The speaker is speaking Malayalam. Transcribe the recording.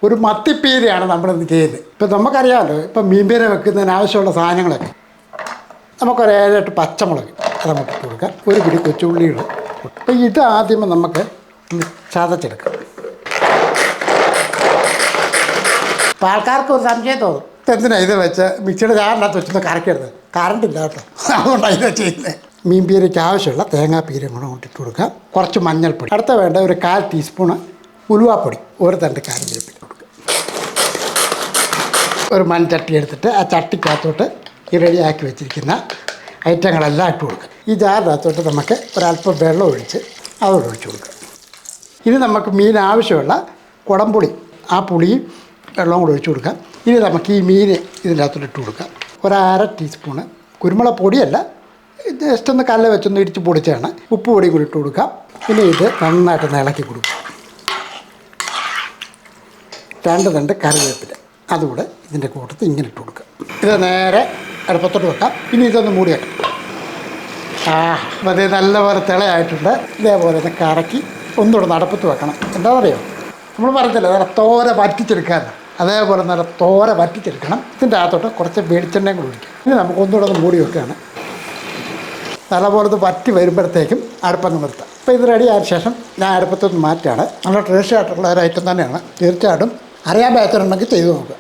ഒരു മത്തിപ്പീരയാണ് നമ്മളിന്ന് ചെയ്യുന്നത്. ഇപ്പം നമുക്കറിയാമല്ലോ, ഇപ്പം മീൻപീര വെക്കുന്നതിന് ആവശ്യമുള്ള സാധനങ്ങളൊക്കെ. നമുക്കൊരു 7-8 പച്ചമുളക് അത് നമുക്ക് ഇട്ട് കൊടുക്കാം. ഒരു പിടി കൊച്ചുള്ളികൾ. അപ്പം ഇത് ആദ്യമേ നമുക്ക് ചതച്ചെടുക്കാം. അപ്പം ആൾക്കാർക്ക് ഒരു സംശയം തോന്നും, എന്തിനാണ് ഇത് വെച്ച് മിക്സിയുടെ ജാറിനകത്ത് വെച്ചൊന്ന് കറക്കരുത്. കറണ്ടില്ല കേട്ടോ, അതുകൊണ്ടാണ് ഇത് ചെയ്യുന്നത്. മീൻപീരയ്ക്ക് ആവശ്യമുള്ള തേങ്ങാപ്പീരയും കൂടെ ഇട്ട് കൊടുക്കുക. കുറച്ച് മഞ്ഞൾപ്പൊടി, അടുത്ത വേണ്ട ഒരു 1/4 ടീസ്പൂണ് ഉലുവാപ്പൊടി, ഒരു തണ്ട് കാരിവേപ്പില കൊടുക്കുക. ഒരു മൺചട്ടി എടുത്തിട്ട് ആ ചട്ടിക്കകത്തോട്ട് ഈ റെഡിയാക്കി വെച്ചിരിക്കുന്ന ഐറ്റങ്ങളെല്ലാം ഇട്ട് കൊടുക്കുക. ഈ ജാറിനകത്തോട്ട് നമുക്ക് ഒരല്പം വെള്ളം ഒഴിച്ച് അതോടെ ഒഴിച്ച് കൊടുക്കുക. ഇനി നമുക്ക് മീൻ ആവശ്യമുള്ള കുടംപുളി, ആ പുളിയും വെള്ളവും കൂടെ ഒഴിച്ച് കൊടുക്കാം. ഇനി നമുക്ക് ഈ മീൻ ഇതിൻ്റെ അകത്തോട്ട് ഇട്ട് കൊടുക്കാം. ഒരു 1/2 ടീസ്പൂണ് കുരുമുളക് പൊടിയല്ല, ജസ്റ്റ് ഒന്ന് കല്ല് വെച്ചൊന്ന് ഇടിച്ച് പൊടിച്ചാണ്. ഉപ്പ് പൊടിയും കൂടി ഇട്ട് കൊടുക്കാം. ഇനി ഇത് നന്നായിട്ട് ഇളക്കി കൊടുക്കുക. 2 തണ്ട് കറിവേപ്പില അതുകൂടെ ഇതിൻ്റെ കൂട്ടത്തിൽ ഇങ്ങനെ ഇട്ട് കൊടുക്കുക. ഇത് നേരെ അടുപ്പത്തോട്ട് വെക്കാം. ഇനി ഇതൊന്ന് മൂടി വെക്കാം. മതി, നല്ലപോലെ തിളയായിട്ടുണ്ട്. ഇതേപോലെ ഒന്ന് കറക്കി ഒന്നുകൂടെ നടപ്പത്ത് വെക്കണം. എന്താ പറയുക, നമ്മൾ പറഞ്ഞില്ല നല്ല തോര വറ്റിച്ചെടുക്കാൻ, അതേപോലെ നല്ല തോര വറ്റിച്ചെടുക്കണം. ഇതിൻ്റെ അകത്തോട്ട് കുറച്ച് വെളിച്ചെണ്ണയും കൂടി ഒഴിക്കും. ഇനി നമുക്ക് ഒന്നുകൂടെ ഒന്ന് മൂടി വെക്കുകയാണ്. നല്ലപോലെ ഇത് വറ്റി വരുമ്പോഴത്തേക്കും അടുപ്പം നിർത്താം. അപ്പോൾ ഇത് റെഡി ആയ ശേഷം ഞാൻ അടുപ്പത്തൊന്ന് മാറ്റാണ്. നല്ല ടേസ്റ്റി ആയിട്ടുള്ള ഒരു ഐറ്റം തന്നെയാണ്. തീർച്ചയായിട്ടും അറിയാൻ പറ്റുന്നുണ്ടെങ്കിൽ ചെയ്തു നോക്കുക.